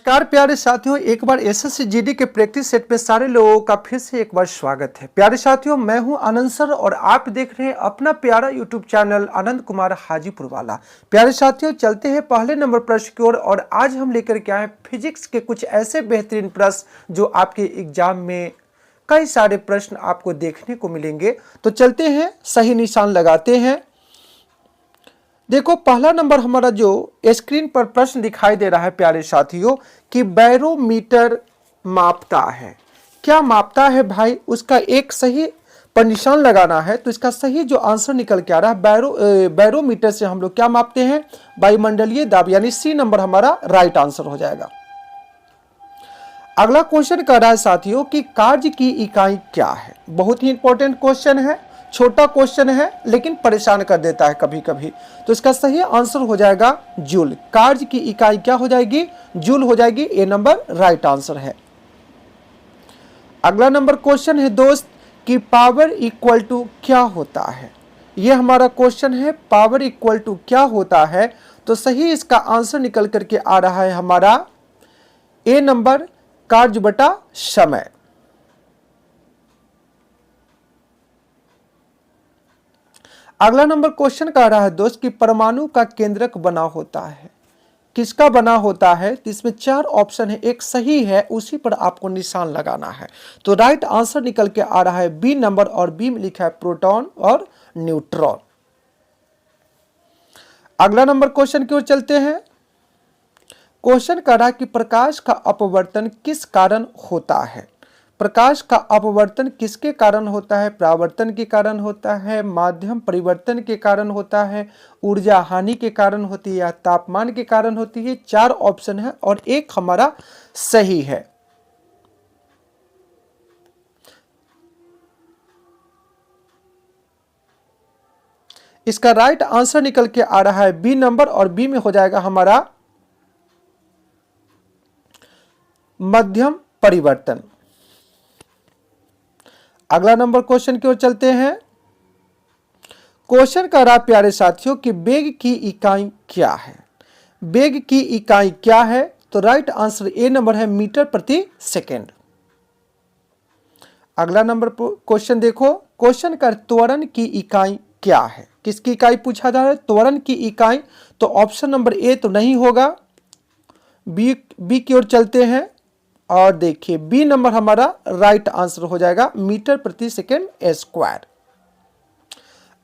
नमस्कार प्यारे साथियों, एक बार एसएससी जीडी के प्रैक्टिस सेट में सारे लोगों का फिर से एक बार स्वागत है। प्यारे साथियों, मैं हूं आनंद सर और आप देख रहे हैं अपना प्यारा यूट्यूब चैनल आनंद कुमार हाजीपुर वाला। प्यारे साथियों, चलते हैं पहले नंबर प्रश्न की ओर और आज हम लेकर के आए फिजिक्स के कुछ ऐसे बेहतरीन प्रश्न जो आपके एग्जाम में कई सारे प्रश्न आपको देखने को मिलेंगे। तो चलते हैं, सही निशान लगाते हैं। देखो, पहला नंबर हमारा जो स्क्रीन पर प्रश्न दिखाई दे रहा है प्यारे साथियों कि बैरोमीटर मापता है। क्या मापता है भाई? उसका एक सही पर निशान लगाना है। तो इसका सही जो आंसर निकल के आ रहा है, बैरोमीटर से हम लोग क्या मापते हैं? वायुमंडलीय दाब, यानी सी नंबर हमारा राइट आंसर हो जाएगा। अगला क्वेश्चन कह रहा है साथियों कि कार्य की इकाई क्या है। बहुत ही इंपॉर्टेंट क्वेश्चन है, छोटा क्वेश्चन है लेकिन परेशान कर देता है कभी कभी। तो इसका सही आंसर हो जाएगा जूल। कार्य की इकाई क्या हो जाएगी? जूल हो जाएगी। ए नंबर राइट आंसर है। अगला नंबर क्वेश्चन है दोस्त कि पावर इक्वल टू क्या होता है। यह हमारा क्वेश्चन है, पावर इक्वल टू क्या होता है। तो सही इसका आंसर निकल करके आ रहा है हमारा ए नंबर, कार्य बटा समय। अगला नंबर क्वेश्चन कह रहा है दोस्त कि परमाणु का केंद्रक बना होता है। किसका बना होता है? तो इसमें चार ऑप्शन है, एक सही है, उसी पर आपको निशान लगाना है। तो राइट आंसर निकल के आ रहा है बी नंबर और बी में लिखा है प्रोटॉन और न्यूट्रॉन। अगला नंबर क्वेश्चन की ओर चलते हैं। क्वेश्चन कह रहा है कि प्रकाश का अपवर्तन किस कारण होता है। प्रकाश का अपवर्तन किसके कारण होता है? परावर्तन के कारण होता है, माध्यम परिवर्तन के कारण होता है, ऊर्जा हानि के कारण होती है या तापमान के कारण होती है। चार ऑप्शन है और एक हमारा सही है। इसका राइट आंसर निकल के आ रहा है बी नंबर और बी में हो जाएगा हमारा मध्यम परिवर्तन। अगला नंबर क्वेश्चन की ओर चलते हैं। क्वेश्चन कह रहा प्यारे साथियों कि वेग की इकाई क्या है। वेग की इकाई क्या है? तो राइट आंसर ए नंबर है मीटर प्रति सेकेंड। अगला नंबर क्वेश्चन देखो, क्वेश्चन का त्वरण की इकाई क्या है। किसकी इकाई पूछा जा रहा है? त्वरण की इकाई। तो ऑप्शन नंबर ए तो नहीं होगा, बी की ओर चलते हैं और देखिए बी नंबर हमारा राइट आंसर हो जाएगा, मीटर प्रति सेकेंड स्क्वायर।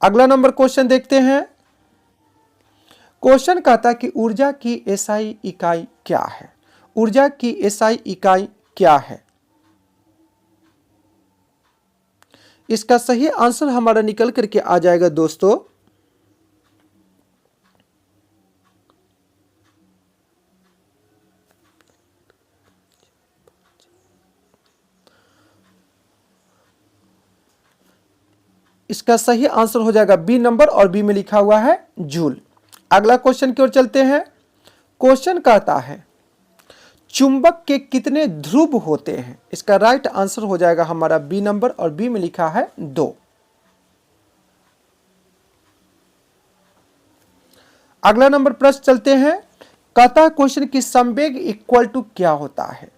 अगला नंबर क्वेश्चन देखते हैं। क्वेश्चन कहता है कि ऊर्जा की एसआई इकाई क्या है। ऊर्जा की एसआई इकाई क्या है? इसका सही आंसर हमारा निकल करके आ जाएगा दोस्तों इसका सही आंसर हो जाएगा बी नंबर और बी में लिखा हुआ है जूल। अगला क्वेश्चन की ओर चलते हैं। क्वेश्चन कहता है चुंबक के कितने ध्रुव होते हैं। इसका राइट आंसर हो जाएगा हमारा बी नंबर और बी में लिखा है 2। अगला नंबर प्रश्न चलते हैं। कहता है क्वेश्चन की संवेग इक्वल टू क्या होता है।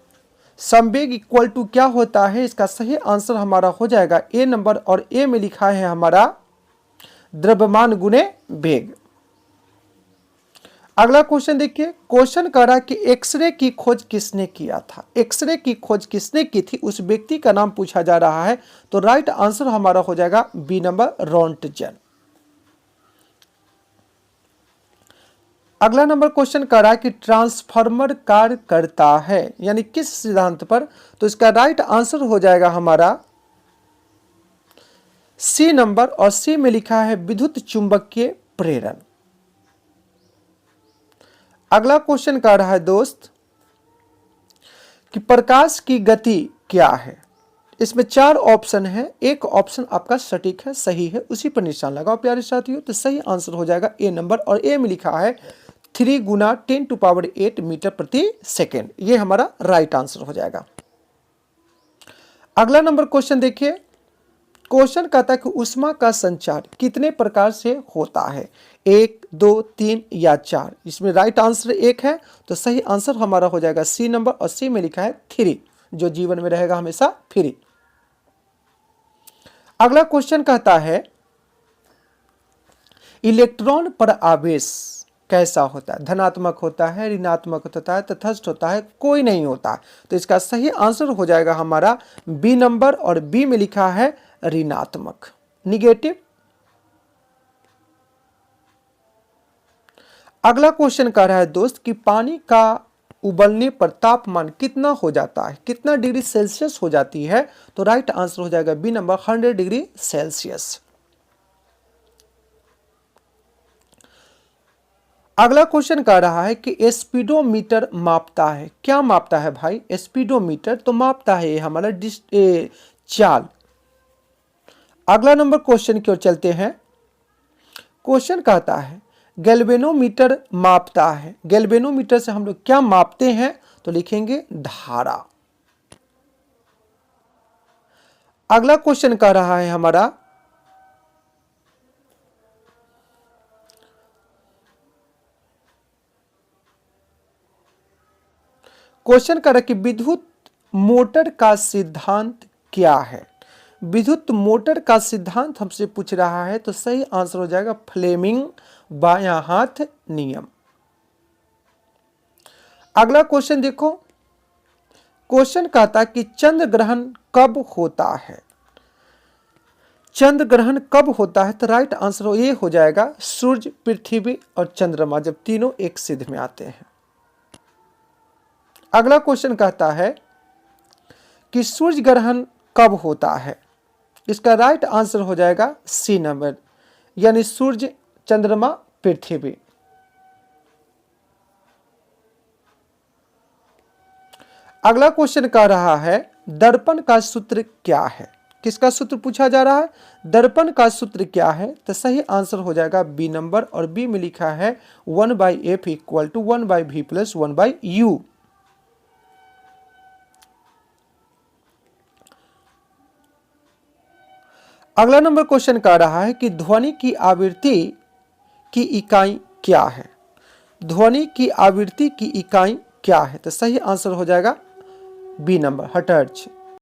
संवेग इक्वल टू क्या होता है? इसका सही आंसर हमारा हो जाएगा ए नंबर और ए में लिखा है हमारा द्रव्यमान गुणे वेग। अगला क्वेश्चन देखिए। क्वेश्चन कह रहा है कि एक्सरे की खोज किसने किया था। एक्सरे की खोज किसने की थी, उस व्यक्ति का नाम पूछा जा रहा है। तो राइट आंसर हमारा हो जाएगा बी नंबर, रोंटगेन। अगला नंबर क्वेश्चन कह रहा है कि ट्रांसफार्मर कार्य करता है यानी किस सिद्धांत पर। तो इसका राइट आंसर हो जाएगा हमारा सी नंबर और सी में लिखा है विद्युत चुंबकीय प्रेरण। अगला क्वेश्चन कह रहा है दोस्त कि प्रकाश की गति क्या है। इसमें चार ऑप्शन है, एक ऑप्शन आपका सटीक है, सही है, उसी पर निशान लगाओ प्यारे साथियों। तो सही आंसर हो जाएगा ए नंबर और ए में लिखा है 3 गुना 10⁸ मीटर प्रति सेकेंड। ये हमारा राइट आंसर हो जाएगा। अगला नंबर क्वेश्चन देखिए। क्वेश्चन कहता है कि ऊष्मा का संचार कितने प्रकार से होता है, 1, 2, 3 या 4। इसमें राइट आंसर 1 है, तो सही आंसर हमारा हो जाएगा सी नंबर, और सी में लिखा है 3, जो जीवन में रहेगा हमेशा फ्री। अगला क्वेश्चन कहता है इलेक्ट्रॉन पर आवेश कैसा होता है, धनात्मक होता है, ऋणात्मक होता है, तटस्थ होता है, कोई नहीं होता। तो इसका सही आंसर हो जाएगा हमारा बी नंबर, और बी में लिखा है ऋणात्मक, निगेटिव। अगला क्वेश्चन कह रहा है दोस्त कि पानी का उबलने पर तापमान कितना हो जाता है, कितना डिग्री सेल्सियस हो जाती है। तो राइट आंसर हो जाएगा बी नंबर, 100 डिग्री सेल्सियस। अगला क्वेश्चन कह रहा है कि स्पीडोमीटर मापता है, क्या मापता है भाई, स्पीडोमीटर तो मापता है हमारा चाल। अगला नंबर क्वेश्चन की ओर चलते हैं। क्वेश्चन कहता है गैल्वेनोमीटर मापता है, गैल्वेनोमीटर से हम लोग क्या मापते हैं, तो लिखेंगे धारा। अगला क्वेश्चन कह रहा है हमारा क्वेश्चन कर रहा है कि विद्युत मोटर का सिद्धांत क्या है। विद्युत मोटर का सिद्धांत हमसे पूछ रहा है, तो सही आंसर हो जाएगा फ्लेमिंग बायां हाथ नियम। अगला क्वेश्चन देखो, क्वेश्चन कहता है कि चंद्र ग्रहण कब होता है, चंद्र ग्रहण कब होता है। तो राइट आंसर ये हो जाएगा सूर्य, पृथ्वी और चंद्रमा जब तीनों एक सिद्ध में आते हैं। अगला क्वेश्चन कहता है कि सूर्य ग्रहण कब होता है। इसका राइट आंसर हो जाएगा सी नंबर, यानी सूर्य, चंद्रमा, पृथ्वी। अगला क्वेश्चन कह रहा है दर्पण का सूत्र क्या है, किसका सूत्र पूछा जा रहा है, दर्पण का सूत्र क्या है। तो सही आंसर हो जाएगा बी नंबर, और बी में लिखा है 1/f equal to 1/v plus 1/u। अगला नंबर क्वेश्चन कह रहा है कि ध्वनि की आवृत्ति की इकाई क्या है, ध्वनि की आवृत्ति की इकाई क्या है। तो सही आंसर हो जाएगा बी नंबर, हर्ट्ज।